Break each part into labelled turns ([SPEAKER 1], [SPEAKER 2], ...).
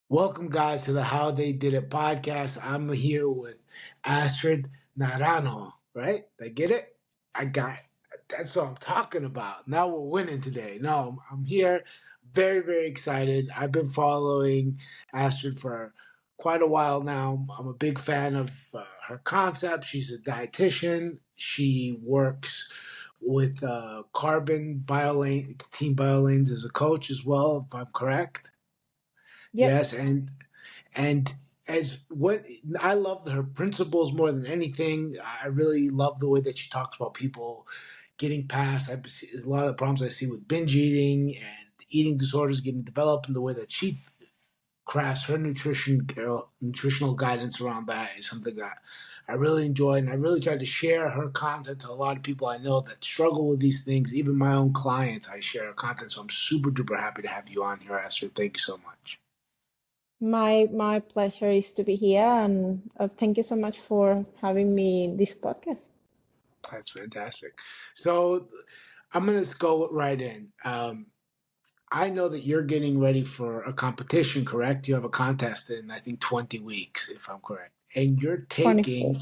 [SPEAKER 1] Welcome, guys, to the How They Did It podcast. I'm here with Astrid Naranjo, right? Did I get it? I got it. That's what I'm talking about. Now we're winning today. No, I'm here, very, very excited. I've been following Astrid for quite a while now. I'm a big fan of her concept. She's a dietitian. She works with Carbon Biolane, Team Biolanes as a coach as well, if I'm correct.
[SPEAKER 2] Yep.
[SPEAKER 1] Yes, and as what I love her principles more than anything. I really love the way that she talks about people getting past a lot of the problems I see with binge eating and eating disorders getting developed, and the way that she crafts her nutritional guidance around that is something that I really enjoy, and I really try to share her content to a lot of people I know that struggle with these things. Even my own clients, I share her content, so I'm super duper happy to have you on here, Esther. Thank you so much.
[SPEAKER 2] My pleasure is to be here, and thank you so much for having me in this podcast.
[SPEAKER 1] That's fantastic. So I'm going to go right in. I know that you're getting ready for a competition, correct? You have a contest in, I think, 20 weeks, if I'm correct. And you're
[SPEAKER 2] 24.
[SPEAKER 1] taking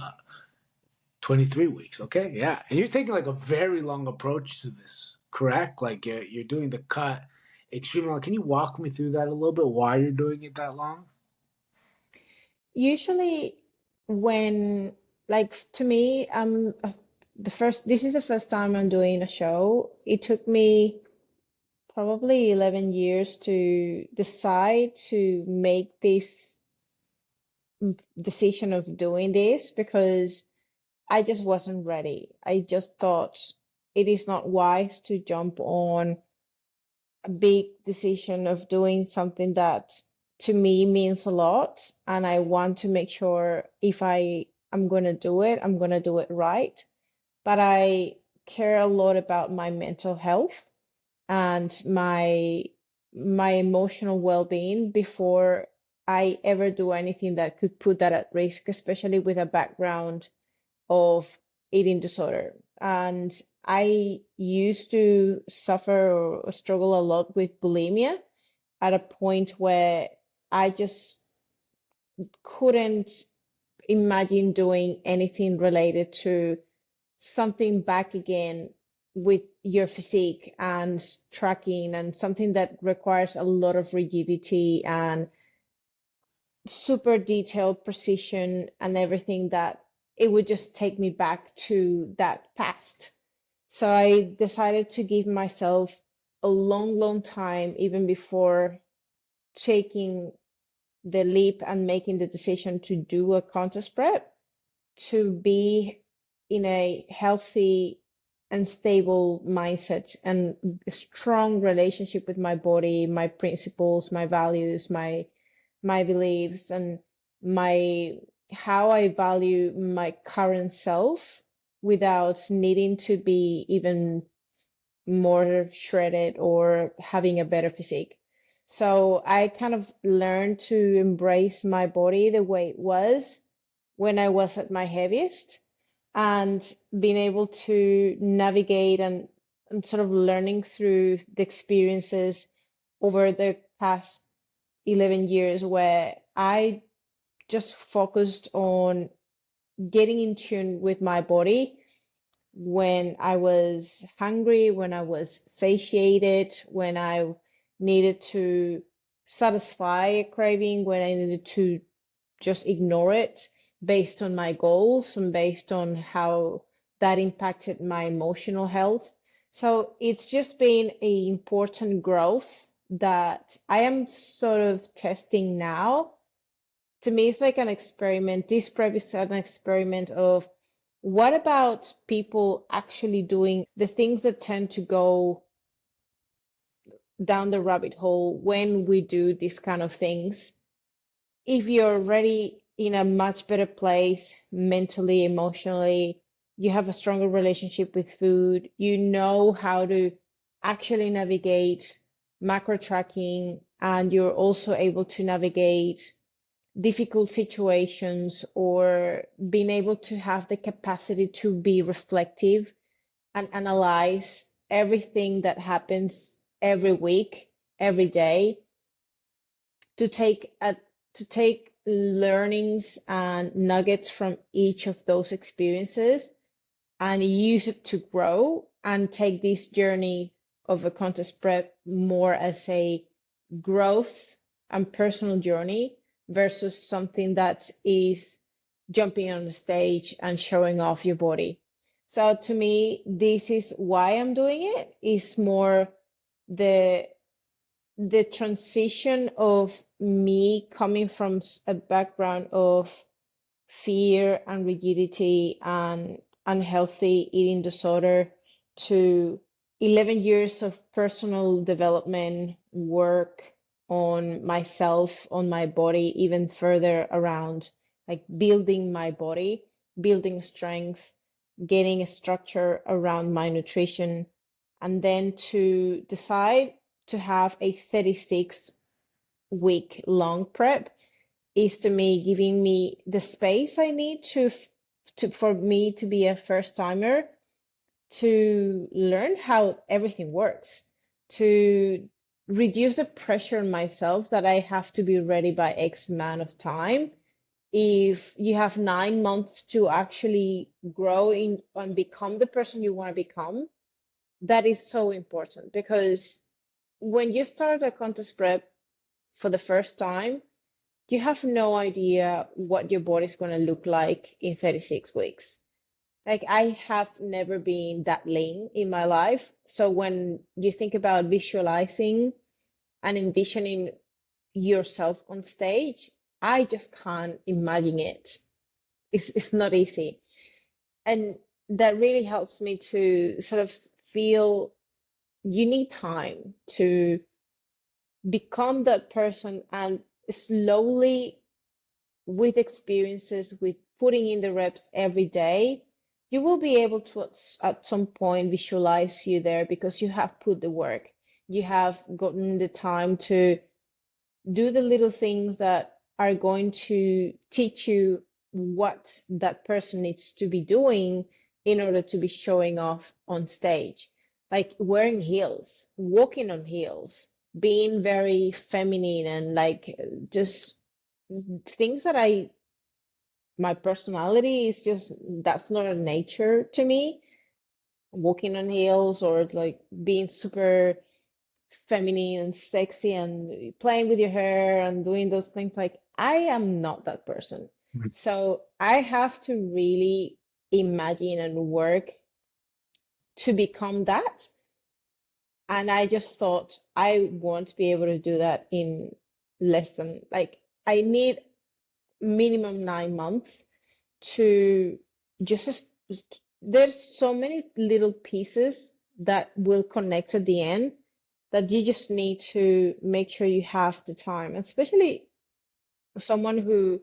[SPEAKER 1] 23 weeks, okay? Yeah. And you're taking like a very long approach to this, correct? Like you're doing the cut extremely long. Can you walk me through that a little bit? Why you're doing it that long?
[SPEAKER 2] Usually, when to me, this is the first time I'm doing a show. It took me probably 11 years to decide to make this decision of doing this because I just wasn't ready. I just thought it is not wise to jump on a big decision of doing something that to me means a lot. And I want to make sure if I'm going to do it, I'm going to do it right. But I care a lot about my mental health and my emotional well-being before I ever do anything that could put that at risk, especially with a background of eating disorder. And I used to suffer or struggle a lot with bulimia at a point where I just couldn't imagine doing anything related to something back again with your physique and tracking and something that requires a lot of rigidity and super detailed precision and everything that it would just take me back to that past. So I decided to give myself a long, long time, even before taking the leap and making the decision to do a contest prep, to be in a healthy and stable mindset and a strong relationship with my body, my principles, my values, my beliefs, and my how I value my current self without needing to be even more shredded or having a better physique. So I kind of learned to embrace my body the way it was when I was at my heaviest and being able to navigate and sort of learning through the experiences over the past 11 years where I just focused on getting in tune with my body when I was hungry, when I was satiated, when I needed to satisfy a craving, when I needed to just ignore it based on my goals and based on how that impacted my emotional health. So it's just been an important growth that I am sort of testing now. To me, it's like an experiment. This prep is an experiment of what about people actually doing the things that tend to go down the rabbit hole when we do these kind of things. If you're already in a much better place mentally, emotionally, you have a stronger relationship with food, you know how to actually navigate macro tracking, and you're also able to navigate difficult situations or being able to have the capacity to be reflective and analyze everything that happens every week, every day, to take learnings and nuggets from each of those experiences and use it to grow and take this journey of a contest prep more as a growth and personal journey versus something that is jumping on the stage and showing off your body. So to me, this is why I'm doing it. Is more the the transition of me coming from a background of fear and rigidity and unhealthy eating disorder to 11 years of personal development work on myself, on my body, even further around like building my body, building strength, getting a structure around my nutrition, and then to decide to have a 36-week long prep is to me giving me the space I need to for me to be a first timer, to learn how everything works, to reduce the pressure on myself that I have to be ready by X amount of time. If you have 9 months to actually grow in and become the person you want to become, that is so important because when you start a contest prep for the first time, you have no idea what your body's going to look like in 36 weeks. Like, I have never been that lean in my life. So when you think about visualizing and envisioning yourself on stage, I just can't imagine it. It's not easy. And that really helps me to sort of feel you need time to become that person and slowly with experiences, with putting in the reps every day, you will be able to at some point visualize you there because you have put the work. You have gotten the time to do the little things that are going to teach you what that person needs to be doing in order to be showing off on stage. Like wearing heels, walking on heels, being very feminine and like just things that my personality is just, that's not a nature to me. Walking on heels or like being super feminine and sexy and playing with your hair and doing those things, like I am not that person. So I have to really imagine and work to become that. And I just thought I won't be able to do that in less than, like, I need minimum 9 months to just, there's so many little pieces that will connect at the end that you just need to make sure you have the time, especially someone who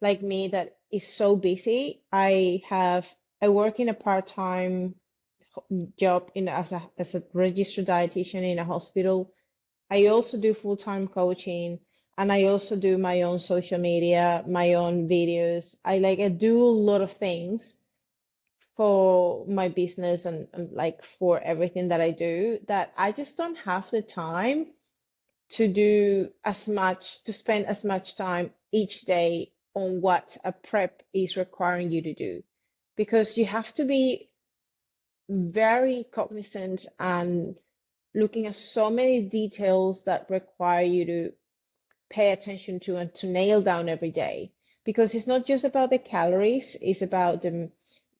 [SPEAKER 2] like me that is so busy. I work in a part-time job in as a registered dietitian in a hospital. I also do full-time coaching and I also do my own social media, my own videos. I do a lot of things for my business and like for everything that I do that I just don't have the time to do as much, to spend as much time each day on what a prep is requiring you to do. Because you have to be very cognizant and looking at so many details that require you to pay attention to and to nail down every day. Because it's not just about the calories, it's about the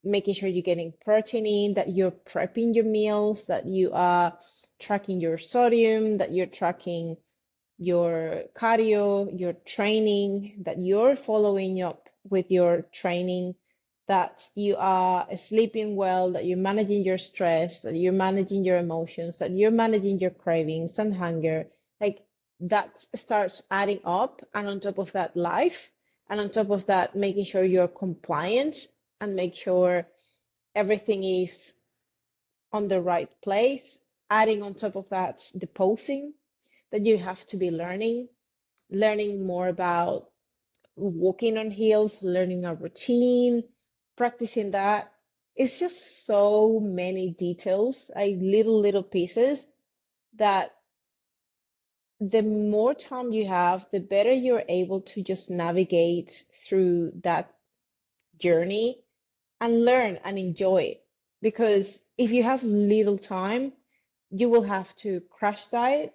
[SPEAKER 2] making sure you're getting protein in, that you're prepping your meals, that you are tracking your sodium, that you're tracking your cardio, your training, that you're following up with your training, that you are sleeping well, that you're managing your stress, that you're managing your emotions, that you're managing your cravings and hunger. Like that starts adding up. And on top of that, life. And on top of that, making sure you're compliant and make sure everything is on the right place. Adding on top of that, the posing that you have to be learning more about walking on heels, learning a routine, practicing that. It's just so many details, like little pieces that the more time you have, the better you're able to just navigate through that journey and learn and enjoy it. Because if you have little time, you will have to crash diet.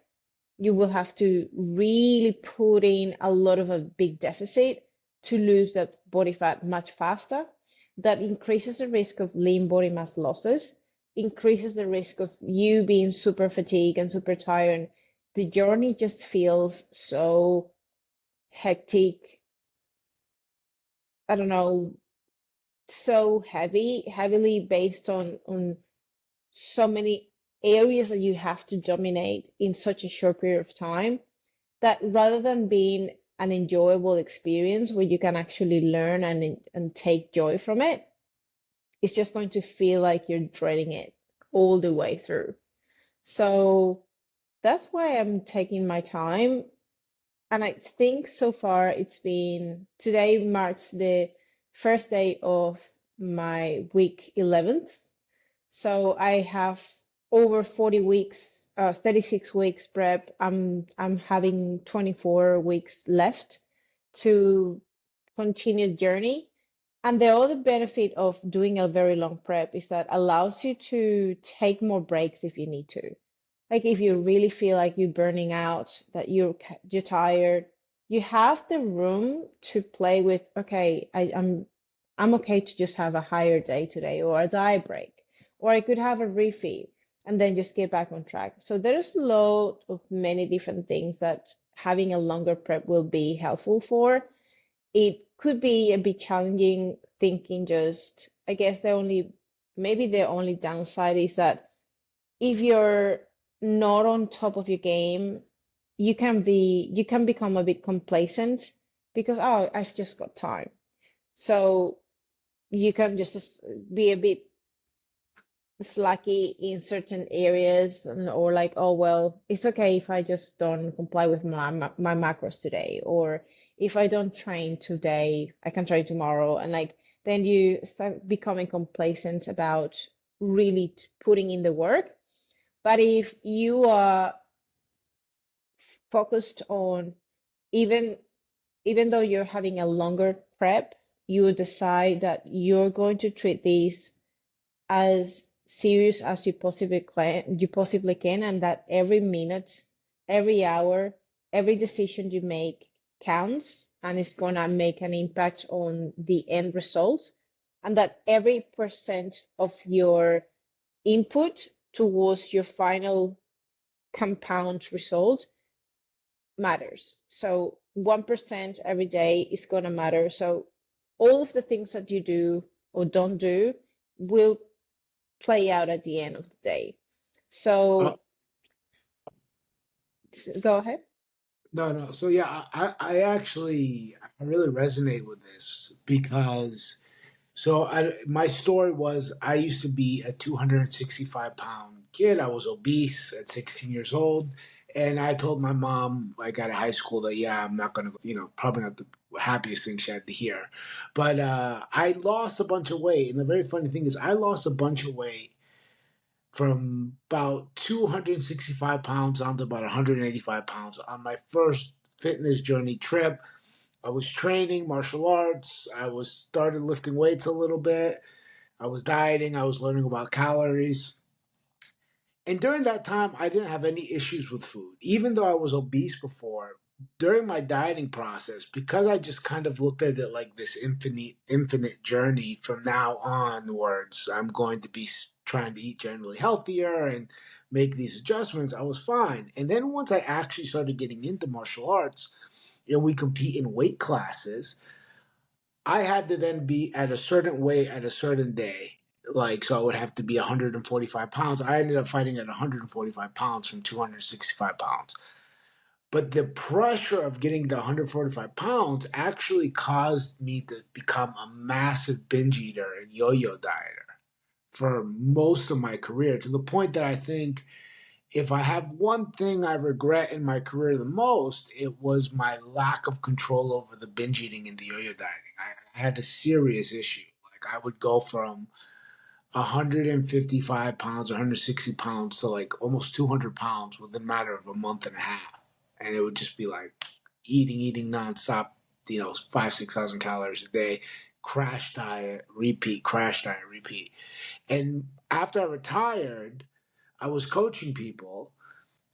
[SPEAKER 2] You will have to really put in a lot of a big deficit to lose that body fat much faster. That increases the risk of lean body mass losses, increases the risk of you being super fatigued and super tired. The journey just feels so hectic. I don't know, so heavily based on so many areas that you have to dominate in such a short period of time, that rather than being an enjoyable experience where you can actually learn and take joy from it, it's just going to feel like you're dreading it all the way through. So that's why I'm taking my time. And I think so far it's been, today marks the first day of my week 11th. So I have over 40 weeks, 36 weeks prep. I'm having 24 weeks left to continue the journey. And the other benefit of doing a very long prep is that allows you to take more breaks if you need to. Like if you really feel like you're burning out, that you're tired, you have the room to play with, okay, I'm okay to just have a higher day today or a diet break, or I could have a refeed and then just get back on track. So there's a lot of many different things that having a longer prep will be helpful for. It could be a bit challenging thinking just, I guess maybe the only downside is that if you're not on top of your game, you can become a bit complacent because, oh, I've just got time. So you can just be a bit slacky in certain areas, or like, oh well, it's okay if I just don't comply with my macros today, or if I don't train today, I can train tomorrow, and like then you start becoming complacent about really putting in the work. But if you are focused on, even even though you're having a longer prep, you decide that you're going to treat these as serious as you possibly can, and that every minute, every hour, every decision you make counts and is gonna make an impact on the end result, and that every percent of your input towards your final compound result matters. So 1% every day is gonna matter. So all of the things that you do or don't do will play out at the end of the day.
[SPEAKER 1] Uh,
[SPEAKER 2] So go ahead.
[SPEAKER 1] no, no. So yeah, I actually I really resonate with this because my story was I used to be a 265-pound kid. I was obese at 16 years old, and I told my mom like out of high school that yeah, I'm not gonna go. Probably not the happiest thing she had to hear, but I lost a bunch of weight. And the very funny thing is, I lost a bunch of weight from about 265 pounds down to about 185 pounds on my first fitness journey trip. I was training martial arts. I was started lifting weights a little bit. I was dieting. I was learning about calories. And during that time, I didn't have any issues with food. Even though I was obese before, during my dieting process, because I just kind of looked at it like this infinite journey from now onwards, I'm going to be trying to eat generally healthier and make these adjustments. I was fine. And then once I actually started getting into martial arts, we compete in weight classes. I had to then be at a certain weight at a certain day. Like, so I would have to be 145 pounds. I ended up fighting at 145 pounds from 265 pounds. But the pressure of getting to 145 pounds actually caused me to become a massive binge eater and yo yo dieter for most of my career, to the point that I think if I have one thing I regret in my career the most, it was my lack of control over the binge eating and the yo-yo dieting. I had a serious issue. Like I would go from 155 pounds or 160 pounds to like almost 200 pounds within a matter of a month and a half. and it would just be like eating nonstop, 5,000 to 6,000 calories a day, crash diet, repeat. And after I retired, I was coaching people,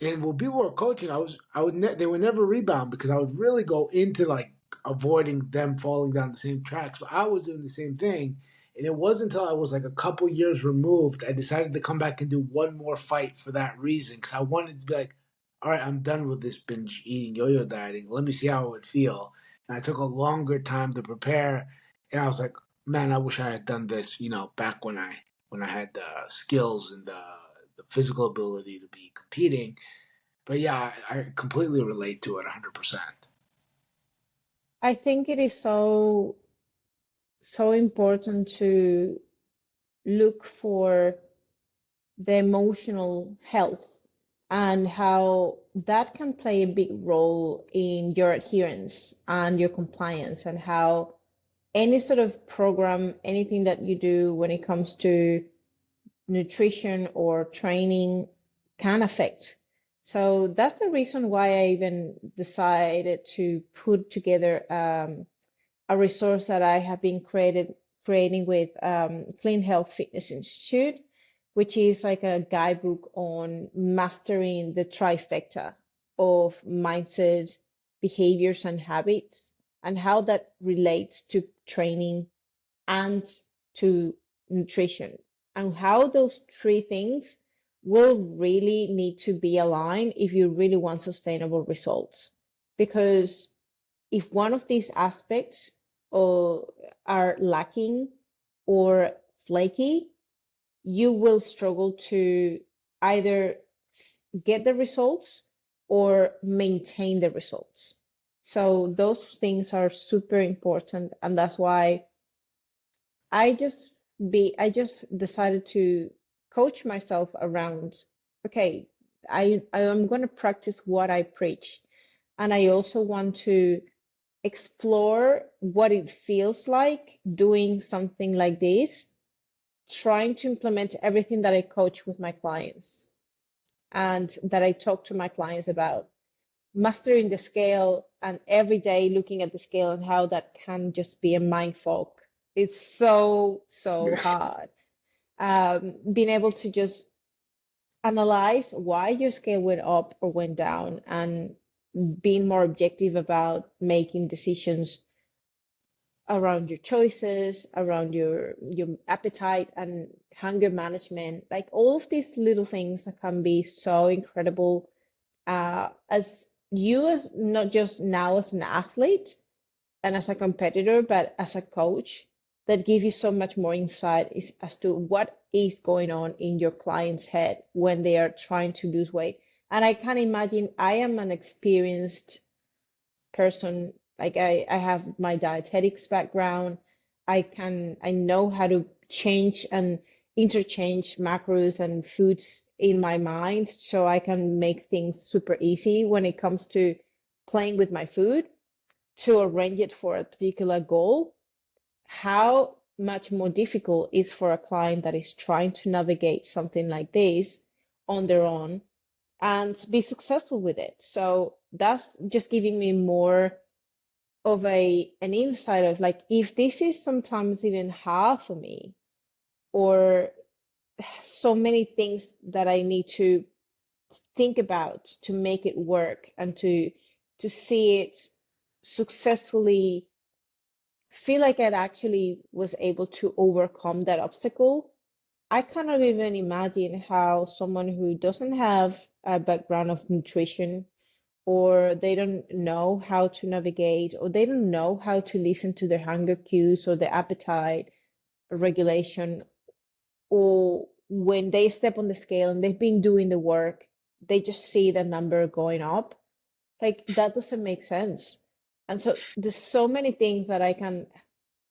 [SPEAKER 1] and when people were coaching, they would never rebound because I would really go into like avoiding them falling down the same tracks. But I was doing the same thing, and it wasn't until I was like a couple years removed I decided to come back and do one more fight for that reason because I wanted to be like, all right, I'm done with this binge eating, yo-yo dieting. Let me see how it would feel. And I took a longer time to prepare, and I was like, man, I wish I had done this, back when I had the skills and the physical ability to be competing. But yeah, I completely relate to it 100%.
[SPEAKER 2] I think it is so important to look for the emotional health and how that can play a big role in your adherence and your compliance, and how any sort of program, anything that you do when it comes to nutrition or training can affect. So that's the reason why I even decided to put together a resource that I have been creating with Clean Health Fitness Institute, which is like a guidebook on mastering the trifecta of mindset, behaviors, and habits, and how that relates to training and to nutrition, and how those three things will really need to be aligned if you really want sustainable results. Because if one of these aspects are lacking or flaky, you will struggle to either get the results or maintain the results. So those things are super important, and that's why I just decided to coach myself around, okay, I am going to practice what I preach, and I also want to explore what it feels like doing something like this, trying to implement everything that I coach with my clients and that I talk to my clients about, mastering the scale and every day looking at the scale and how that can just be a mind fog. It's so
[SPEAKER 1] Yeah.
[SPEAKER 2] hard. Being able to just analyze why your scale went up or went down, and being more objective about making decisions around your choices, around your appetite and hunger management, like all of these little things that can be so incredible, as you, as not just now as an athlete and as a competitor, but as a coach, that give you so much more insight as to what is going on in your client's head when they are trying to lose weight. And I can imagine, I am an experienced person. Like I have my dietetics background. I know how to change and interchange macros and foods in my mind so I can make things super easy when it comes to playing with my food to arrange it for a particular goal. How much more difficult is for a client that is trying to navigate something like this on their own and be successful with it. So that's just giving me more of an insight of like, if this is sometimes even hard for me, or so many things that I need to think about to make it work and to see it successfully, feel like I actually was able to overcome that obstacle. I cannot even imagine how someone who doesn't have a background of nutrition, or they don't know how to navigate, or they don't know how to listen to their hunger cues or their appetite regulation, or when they step on the scale and they've been doing the work, they just see the number going up. Like that doesn't make sense. And so there's so many things that I can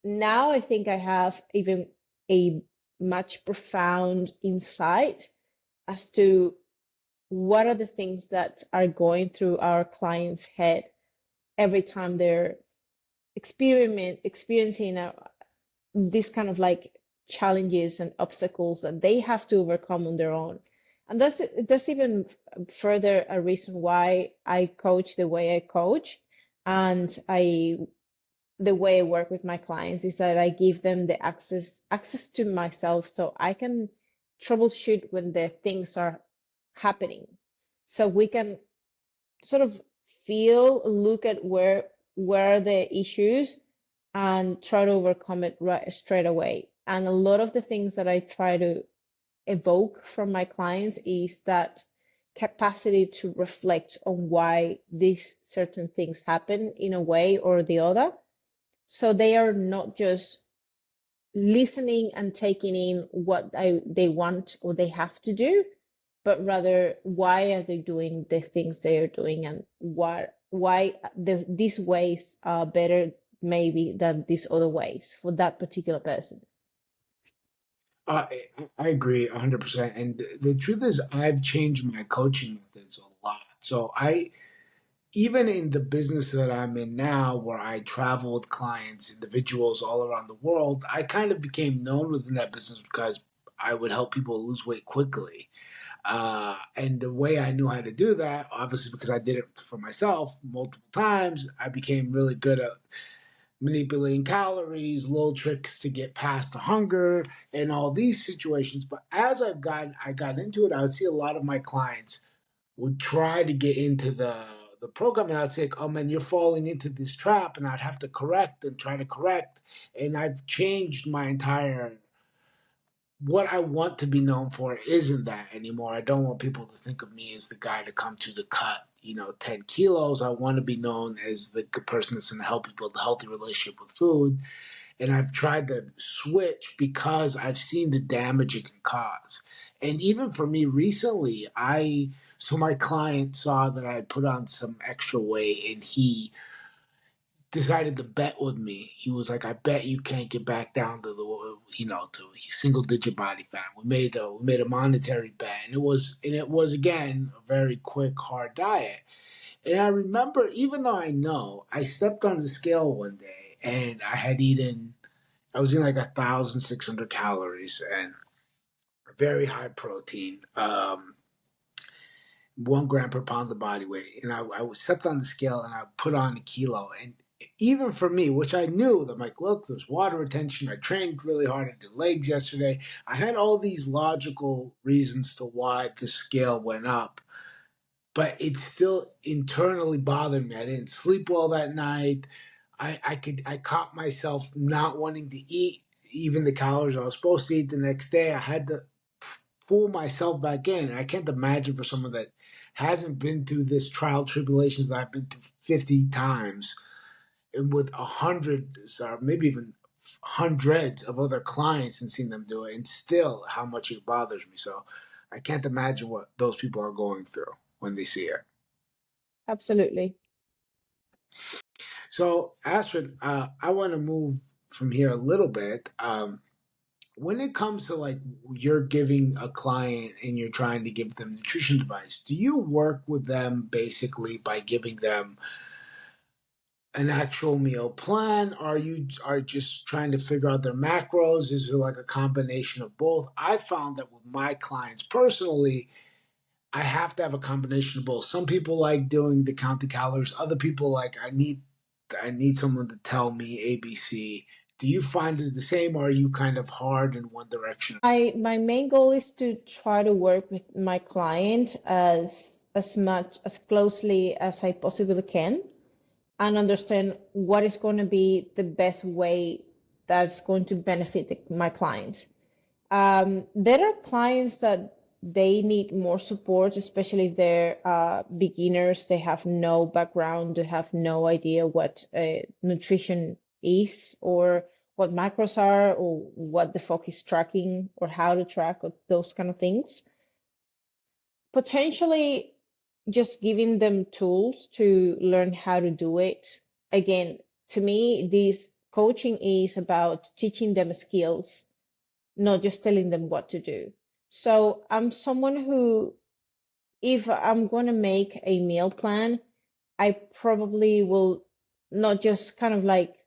[SPEAKER 2] now, I think I have even a much profound insight as to what are the things that are going through our clients' head every time they're experiencing this kind of like challenges and obstacles that they have to overcome on their own. And that's even further a reason why I coach the way I coach, and the way I work with my clients is that I give them the access to myself so I can troubleshoot when the things are happening. So we can sort of look at where are the issues and try to overcome it right straight away. And a lot of the things that I try to evoke from my clients is that capacity to reflect on why these certain things happen in a way or the other. So they are not just listening and taking in what they want or they have to do, but rather why are they doing the things they are doing, and why these ways are better maybe than these other ways for that particular person.
[SPEAKER 1] I agree 100%. And the truth is, I've changed my coaching methods a lot. So even in the business that I'm in now, where I travel with clients, individuals all around the world, I kind of became known within that business because I would help people lose weight quickly. And the way I knew how to do that, obviously, because I did it for myself multiple times, I became really good at manipulating calories, little tricks to get past the hunger, and all these situations. But as I got into it, I would see a lot of my clients would try to get into the program, and I'd say, "Oh man, you're falling into this trap," and I'd have to correct and try to correct. And I've changed my entire what I want to be known for isn't that anymore. I don't want people to think of me as the guy to come to the cut, 10 kilos. I want to be known as the person that's going to help you build a healthy relationship with food. And I've tried to switch because I've seen the damage it can cause. And even for me recently, so my client saw that I had put on some extra weight, and he decided to bet with me. He was like, "I bet you can't get back down to to single digit body fat." We made a monetary bet, and it was again a very quick, hard diet. And I remember, even though I know, I stepped on the scale one day, and I was in like 1,600 calories and very high protein. 1 gram per pound of body weight. And I stepped on the scale and I put on a kilo. And even for me, which I knew that, like, look, there's water retention. I trained really hard. I did legs yesterday. I had all these logical reasons to why the scale went up, but it still internally bothered me. I didn't sleep well that night. I caught myself not wanting to eat even the calories I was supposed to eat the next day. I had to pull myself back in. And I can't imagine for someone that hasn't been through this trial tribulations that I've been through 50 times, and with hundreds or maybe even hundreds of other clients and seen them do it, and still how much it bothers me. So I can't imagine what those people are going through when they see it.
[SPEAKER 2] Absolutely.
[SPEAKER 1] So Astrid, I want to move from here a little bit. When it comes to, like, you're giving a client and you're trying to give them nutrition advice, do you work with them basically by giving them an actual meal plan? Are just trying to figure out their macros? Is there like a combination of both? I found that with my clients personally, I have to have a combination of both. Some people like doing the count the calories. Other people like, I need someone to tell me ABC. Do you find it the same, or are you kind of hard in one direction?
[SPEAKER 2] My main goal is to try to work with my client as much as closely as I possibly can, and understand what is going to be the best way that's going to benefit my client. There are clients that they need more support, especially if they're beginners. They have no background, they have no idea what nutrition is, or what macros are, or what the fuck is tracking, or how to track, or those kind of things. Potentially just giving them tools to learn how to do it. Again, to me, this coaching is about teaching them skills, not just telling them what to do. So I'm someone who, if I'm going to make a meal plan, I probably will not just kind of like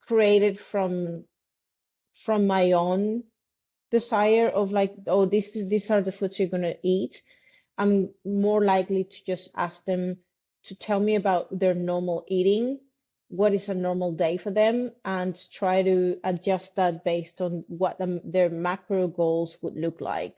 [SPEAKER 2] create it from my own desire of like, oh, these are the foods you're gonna eat, I'm more likely to just ask them to tell me about their normal eating, what is a normal day for them, and try to adjust that based on what their macro goals would look like,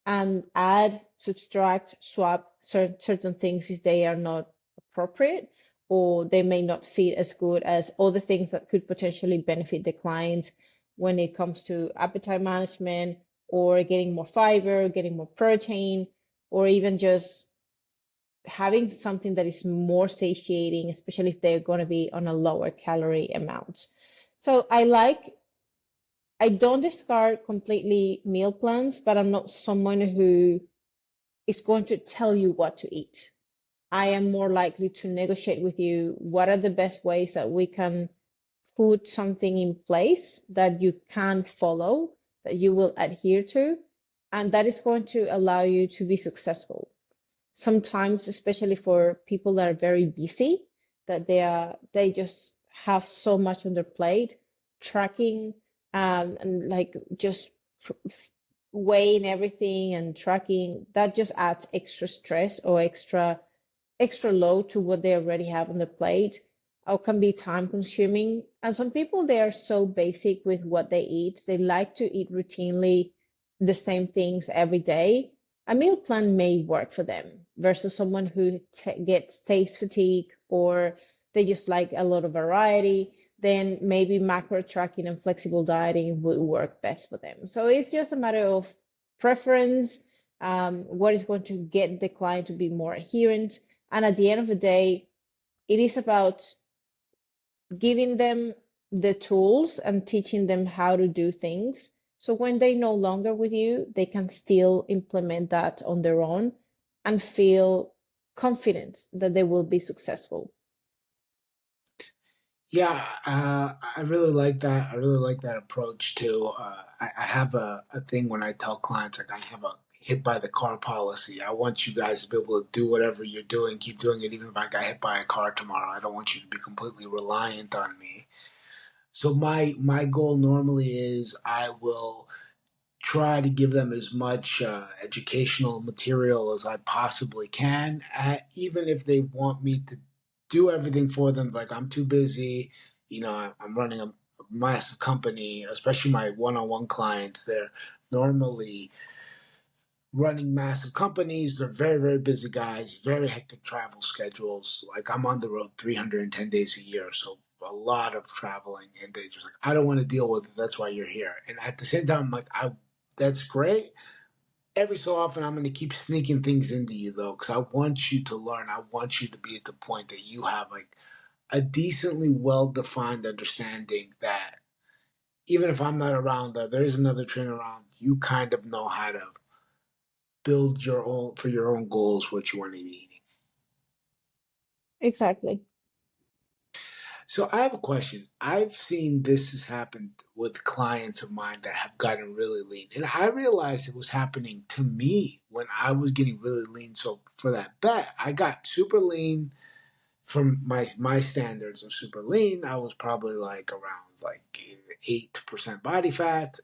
[SPEAKER 2] and add, subtract, swap certain things if they are not appropriate or they may not fit as good as other things that could potentially benefit the client when it comes to appetite management or getting more fiber, getting more protein, or even just having something that is more satiating, especially if they're going to be on a lower calorie amount. So I don't discard completely meal plans, but I'm not someone who is going to tell you what to eat. I am more likely to negotiate with you what are the best ways that we can put something in place that you can follow, that you will adhere to, and that is going to allow you to be successful. Sometimes, especially for people that are very busy, that they just have so much on their plate, tracking and like just weighing everything and tracking, that just adds extra stress or extra load to what they already have on the plate, or can be time consuming. And some people, they are so basic with what they eat. They like to eat routinely the same things every day. A meal plan may work for them versus someone who gets taste fatigue or they just like a lot of variety. Then maybe macro tracking and flexible dieting would work best for them. So it's just a matter of preference, what is going to get the client to be more adherent. And at the end of the day, it is about giving them the tools and teaching them how to do things. So when they no longer with you, they can still implement that on their own and feel confident that they will be successful.
[SPEAKER 1] Yeah, I really like that. I really like that approach too. I have a thing when I tell clients, like I have a hit by the car policy. I want you guys to be able to do whatever you're doing, keep doing it, even if I got hit by a car tomorrow. I don't want you to be completely reliant on me. So my goal normally is I will try to give them as much educational material as I possibly can, even if they want me to do everything for them. Like I'm too busy, I'm running a massive company, especially my one-on-one clients. They're normally running massive companies. They're very, very busy guys, very hectic travel schedules. Like I'm on the road 310 days a year. So a lot of traveling and they just like, I don't want to deal with it. That's why you're here. And at the same time, I'm like, that's great. Every so often, I'm going to keep sneaking things into you though, because I want you to learn. I want you to be at the point that you have like a decently well defined understanding that even if I'm not around, there is another trainer around. You kind of know how to build your own for your own goals what you want to be eating.
[SPEAKER 2] Exactly.
[SPEAKER 1] So I have a question. I've seen this has happened with clients of mine that have gotten really lean. And I realized it was happening to me when I was getting really lean. So for that bet, I got super lean from my standards of super lean. I was probably like around like 8% body fat.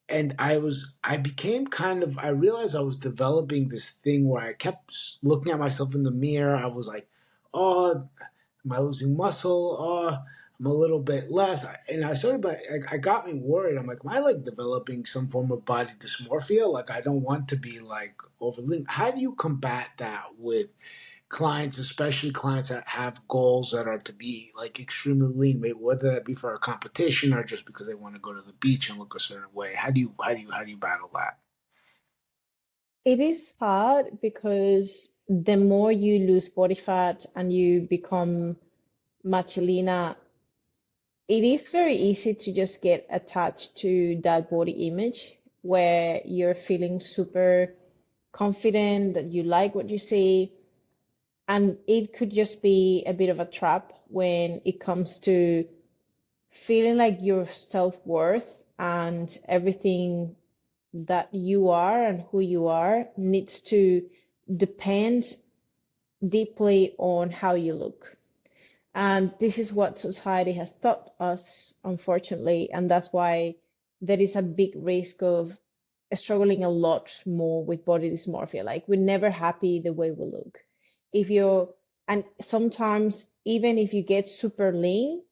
[SPEAKER 1] And I became kind of, I realized I was developing this thing where I kept looking at myself in the mirror. I was like, oh, am I losing muscle? Oh, I'm a little bit less. And I started, but I got me worried. I'm like, am I like developing some form of body dysmorphia? Like, I don't want to be like overly. How do you combat that with clients, especially clients that have goals that are to be like extremely lean, maybe whether that be for a competition or just because they want to go to the beach and look a certain way? How do you battle that?
[SPEAKER 2] It is hard because the more you lose body fat and you become much leaner, it is very easy to just get attached to that body image where you're feeling super confident that you like what you see. And it could just be a bit of a trap when it comes to feeling like your self-worth and everything that you are and who you are needs to depend deeply on how you look. And this is what society has taught us, unfortunately. And that's why there is a big risk of struggling a lot more with body dysmorphia. Like we're never happy the way we look. If you're, and sometimes even if you get super lean,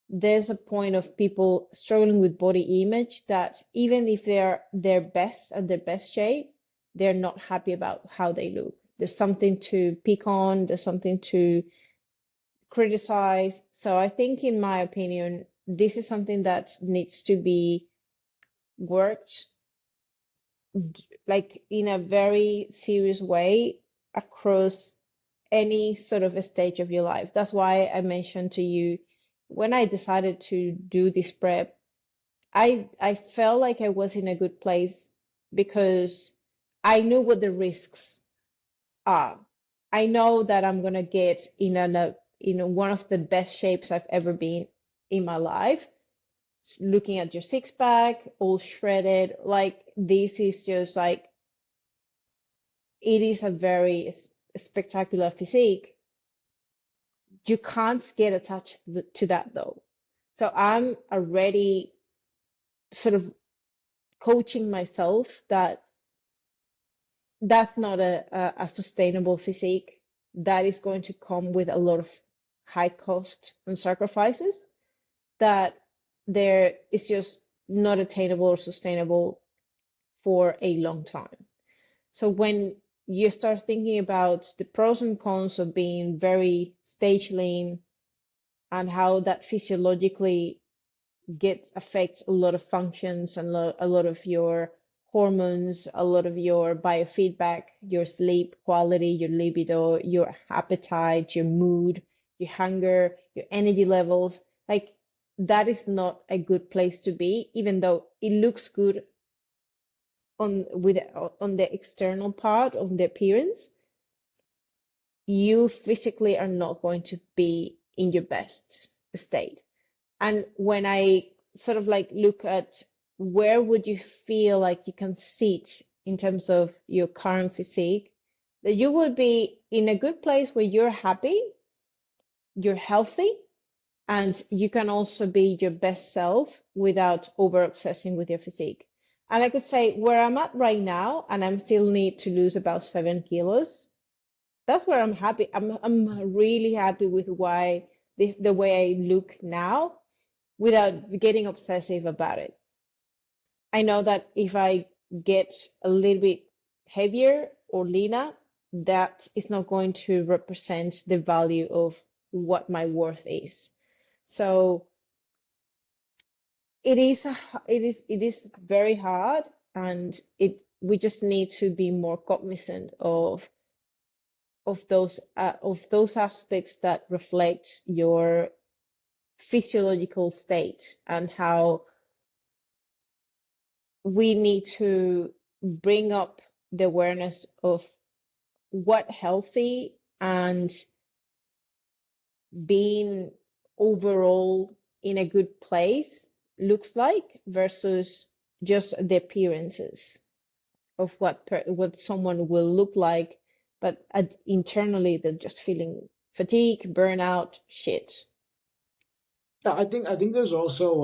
[SPEAKER 2] there's a point of people struggling with body image that even if they're their best at their best shape, they're not happy about how they look. There's something to pick on, there's something to criticize. So I think, in my opinion, this is something that needs to be worked like in a very serious way across any sort of a stage of your life. That's why I mentioned to you when I decided to do this prep, I felt like I was in a good place because I knew what the risks are. I know that I'm gonna get in one of the best shapes I've ever been in my life. Looking at your six pack, all shredded, like this is just like it is a very spectacular physique. You can't get attached to that though. So I'm already sort of coaching myself that that's not a sustainable physique. That is going to come with a lot of high cost and sacrifices that there is just not attainable or sustainable for a long time. So when you start thinking about the pros and cons of being very stage lean and how that physiologically affects a lot of functions and a lot of your hormones, a lot of your biofeedback, your sleep quality, your libido, your appetite, your mood, your hunger, your energy levels, like that is not a good place to be, even though it looks good on the external part of the appearance. You physically are not going to be in your best state. And when I sort of like look at where would you feel like you can sit in terms of your current physique, that you will be in a good place where you're happy, you're healthy, and you can also be your best self without over obsessing with your physique. And I could say where I'm at right now, and I'm still need to lose about 7 kilos. That's where I'm happy. I'm really happy with the way I look now without getting obsessive about it. I know that if I get a little bit heavier or leaner, that is not going to represent the value of what my worth is. So it is very hard, and it we just need to be more cognizant of those aspects that reflect your physiological state and how we need to bring up the awareness of what healthy and being overall in a good place looks like versus just the appearances of what someone will look like, but internally they're just feeling fatigue, burnout, shit.
[SPEAKER 1] Yeah, I think there's also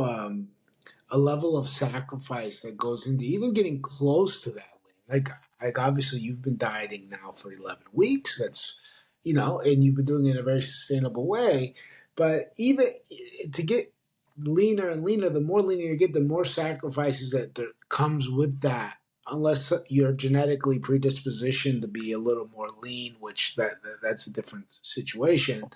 [SPEAKER 1] a level of sacrifice that goes into even getting close to that. Like obviously you've been dieting now for 11 weeks. That's and you've been doing it in a very sustainable way. But even to get leaner and leaner, the more leaner you get, the more sacrifices that there comes with that. Unless you're genetically predispositioned to be a little more lean, which that's a different situation.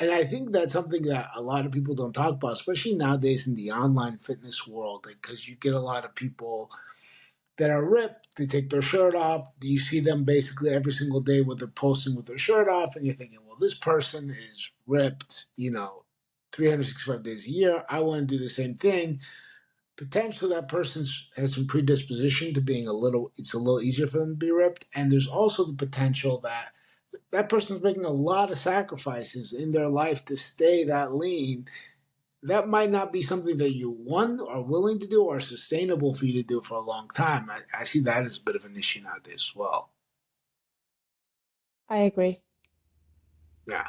[SPEAKER 1] And I think that's something that a lot of people don't talk about, especially nowadays in the online fitness world, because you get a lot of people that are ripped. They take their shirt off. You see them basically every single day where they're posting with their shirt off, and you're thinking, well, this person is ripped, 365 days a year. I want to do the same thing. Potentially, that person has some predisposition to being it's a little easier for them to be ripped. And there's also the potential that that person's making a lot of sacrifices in their life to stay that lean. That might not be something that you one are willing to do or sustainable for you to do for a long time. I see that as a bit of an issue nowadays as well.
[SPEAKER 2] I agree.
[SPEAKER 1] Yeah.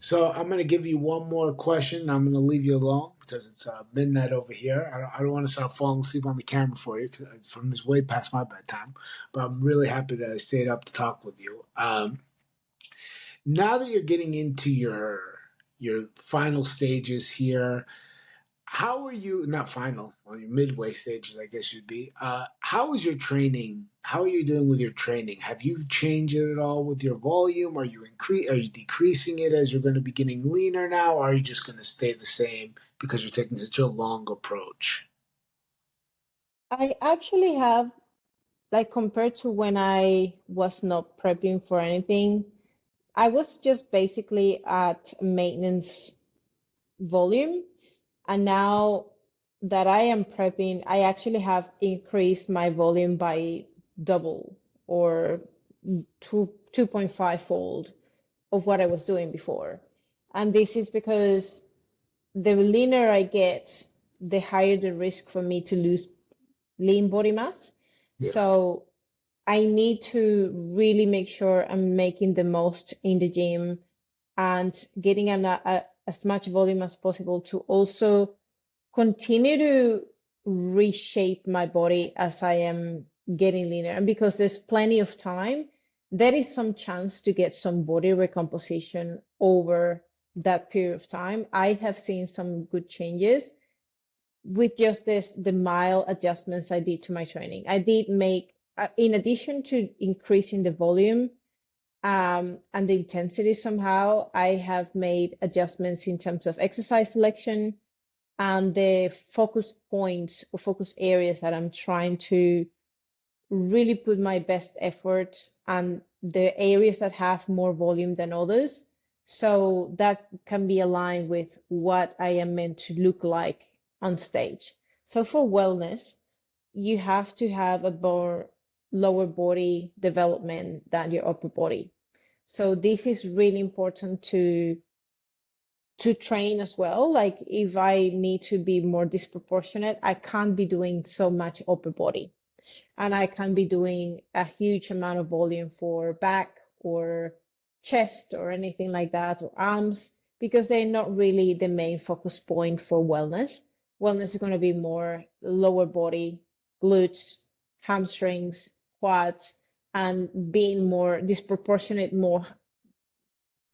[SPEAKER 1] So I'm going to give you one more question. I'm going to leave you alone because it's midnight over here. I don't want to start falling asleep on the camera for you because it's way past my bedtime. But I'm really happy that I stayed up to talk with you. Now that you're getting into your final stages here, how are you, not final, well, your midway stages, I guess you'd be. How is your training? How are you doing with your training? Have you changed it at all with your volume? Are you decreasing it as you're going to be getting leaner now? Or are you just going to stay the same because you're taking such a long approach?
[SPEAKER 2] I actually have, like, compared to when I was not prepping for anything, I was just basically at maintenance volume. And now that I am prepping, I actually have increased my volume by double or 2.5 fold of what I was doing before. And this is because the leaner I get, the higher the risk for me to lose lean body mass.
[SPEAKER 1] Yeah.
[SPEAKER 2] So I need to really make sure I'm making the most in the gym and getting as much volume as possible to also continue to reshape my body as I am getting leaner. And because there's plenty of time, there is some chance to get some body recomposition over that period of time. I have seen some good changes with just the mild adjustments I did to my training. I did make, in addition to increasing the volume, and the intensity somehow, I have made adjustments in terms of exercise selection and the focus points or focus areas that I'm trying to really put my best effort and the areas that have more volume than others. So that can be aligned with what I am meant to look like on stage. So for wellness, you have to have a more lower body development than your upper body. So this is really important to train as well. Like if I need to be more disproportionate, I can't be doing so much upper body and I can be doing a huge amount of volume for back or chest or anything like that or arms because they're not really the main focus point for wellness. Wellness is going to be more lower body, glutes, hamstrings, quads, and being more disproportionate, more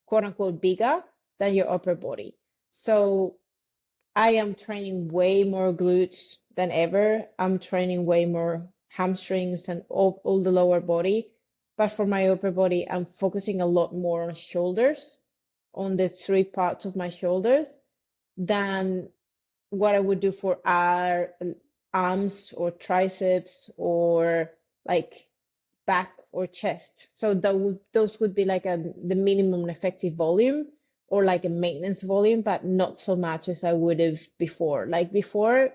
[SPEAKER 2] quote unquote bigger than your upper body. So I am training way more glutes than ever. I'm training way more hamstrings and all the lower body. But for my upper body, I'm focusing a lot more on shoulders, on the three parts of my shoulders, than what I would do for our arms or triceps or like back or chest. So those would be like the minimum effective volume or like a maintenance volume, but not so much as I would have before. Like before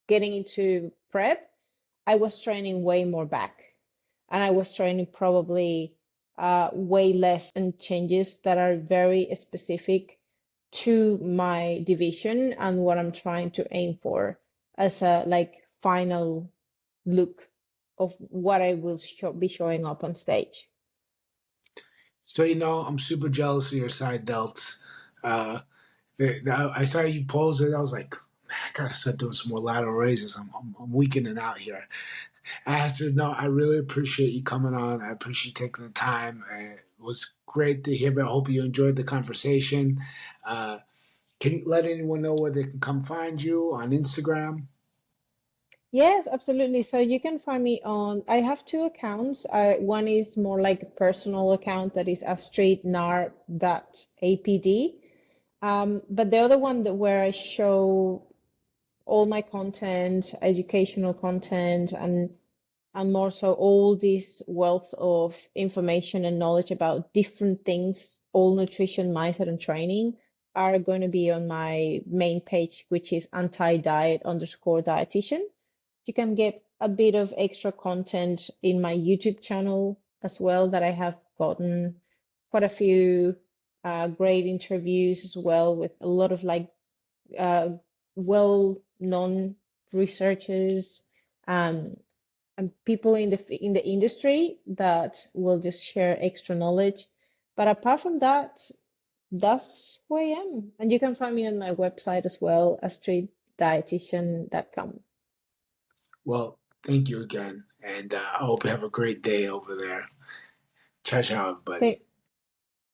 [SPEAKER 2] getting into prep, I was training way more back and I was training probably way less and changes that are very specific to my division and what I'm trying to aim for as a like final look of what I will be showing up on stage.
[SPEAKER 1] So I'm super jealous of your side delts. Uh, I saw you pose it. I was like, man, I gotta start doing some more lateral raises. I'm weakening out here. Astrid, no, I really appreciate you coming on. I appreciate you taking the time. It was great to hear. But I hope you enjoyed the conversation. Uh, can you let anyone know where they can come find you on Instagram?
[SPEAKER 2] Yes, absolutely. So you can find me on, I have two accounts. One is more like a personal account that is astridnar.apd. But the other one that where I show all my content, educational content, and more so all this wealth of information and knowledge about different things, all nutrition, mindset, and training are going to be on my main page, which is anti-diet_dietitian. You can get a bit of extra content in my YouTube channel as well that I have gotten quite a few great interviews as well with a lot of like uh, well-known researchers um, and people in the industry that will just share extra knowledge. But apart from that, that's who I am. And you can find me on my website as well, astriddietitian.com.
[SPEAKER 1] Well, thank you again, and I hope you have a great day over there. Ciao, ciao, everybody.